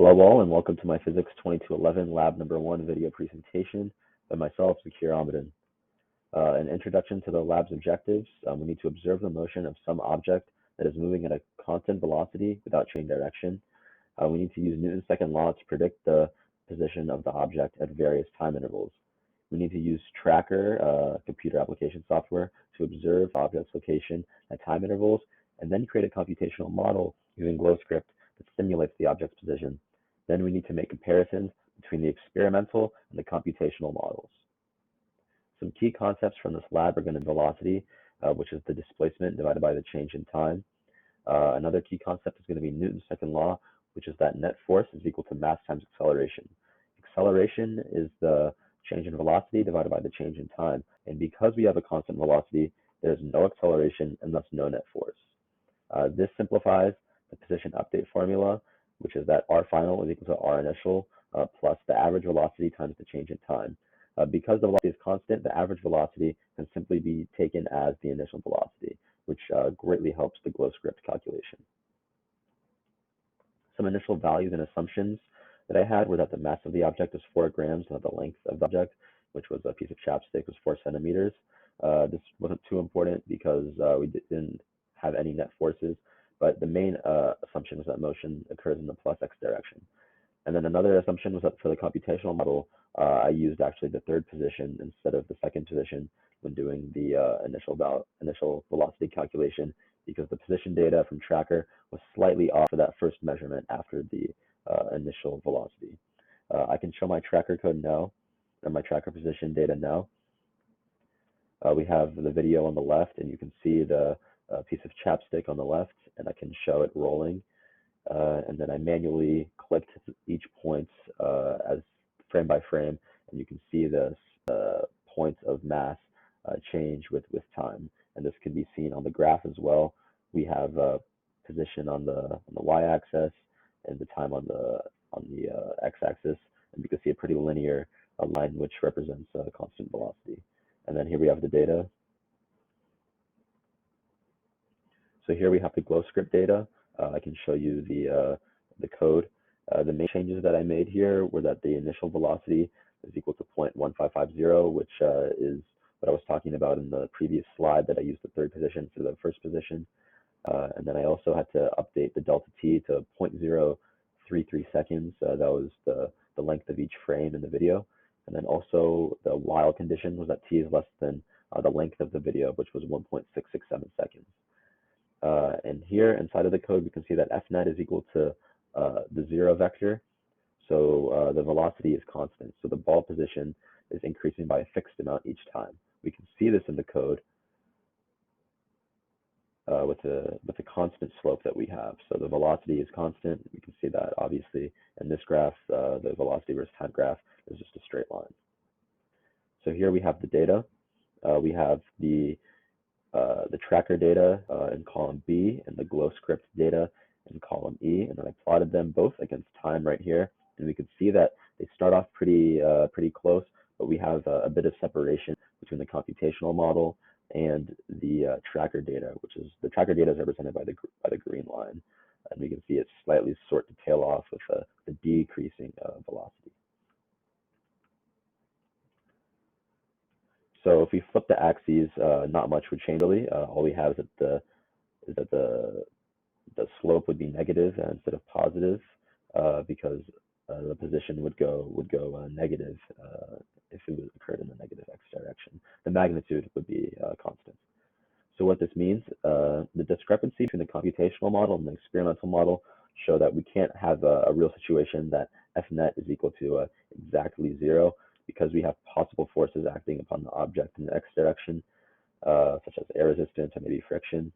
Hello all, and welcome to my Physics 2211 Lab Number 1 video presentation by myself, Zakir Ahmedin. An introduction to the lab's objectives. We need to observe the motion of some object that is moving at a constant velocity without changing direction. We need to use Newton's second law to predict the position of the object at various time intervals. We need to use Tracker, computer application software, to observe the object's location at time intervals, and then create a computational model using GlowScript that simulates the object's position. Then we need to make comparisons between the experimental and the computational models. Some key concepts from this lab are going to be velocity, which is the displacement divided by the change in time. Another key concept is going to be Newton's second law, which is that net force is equal to mass times acceleration. Acceleration is the change in velocity divided by the change in time. And because we have a constant velocity, there's no acceleration and thus no net force. This simplifies the position update formula, which is that R final is equal to R initial plus the average velocity times the change in time. Because the velocity is constant, the average velocity can simply be taken as the initial velocity, which greatly helps the GlowScript calculation. Some initial values and assumptions that I had were that the mass of the object was 4 grams and that the length of the object, which was a piece of chapstick, was 4 centimeters. This wasn't too important because we didn't have any net forces, but the main assumption was that motion occurs in the plus x direction. And then another assumption was that for the computational model, I used actually the third position instead of the second position when doing the initial velocity calculation, because the position data from Tracker was slightly off for that first measurement after the initial velocity. I can show my Tracker code now, and my Tracker position data now. We have the video on the left, and you can see the piece of chapstick on the left, and I can show it rolling. And then I manually clicked each point as frame by frame, and you can see the points of mass change with time. And this can be seen on the graph as well. We have position on the y-axis and the time on the x-axis, and you can see a pretty linear line which represents constant velocity. And then here we have the data. So here we have the GlowScript data. I can show you the code. The main changes that I made here were that the initial velocity is equal to 0.1550, which is what I was talking about in the previous slide, that I used the third position for the first position. And then I also had to update the delta t to 0.033 seconds. That was the length of each frame in the video. And then also the while condition was that t is less than the length of the video, which was 1.667 seconds. And here inside of the code, we can see that Fnet is equal to the 0 vector. So the velocity is constant. So the ball position is increasing by a fixed amount each time. We can see this in the code with the constant slope that we have. So the velocity is constant. We can see that obviously in this graph, the velocity versus time graph is just a straight line. So here we have the data. We have the Tracker data in column B and the GlowScript data in column E, and then I plotted them both against time right here, and we could see that they start off pretty close, but we have a bit of separation between the computational model and the Tracker data, which is the Tracker data is represented by the green line, and we can see it slightly sort to tail off with the decreasing velocity. So if we flip the axes, not much would change really. All we have is that the slope would be negative instead of positive, because the position would go negative if it occurred in the negative x direction. The magnitude would be constant. So what this means, the discrepancy between the computational model and the experimental model show that we can't have a real situation that Fnet is equal to exactly 0, because we have possible forces acting upon the object in the x direction, such as air resistance or maybe friction.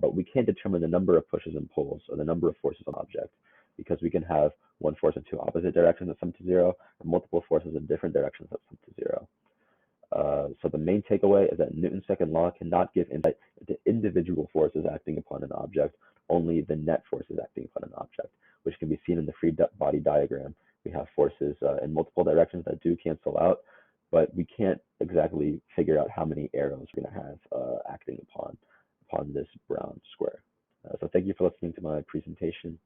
But we can't determine the number of pushes and pulls or the number of forces on the object, because we can have one force in 2 opposite directions that sum to 0, and multiple forces in different directions that sum to 0. So the main takeaway is that Newton's second law cannot give insight into individual forces acting upon an object, only the net forces acting upon an object, which can be seen in the free body diagram. We have forces in multiple directions that do cancel out, but we can't exactly figure out how many arrows we're going to have acting upon this brown square. So thank you for listening to my presentation.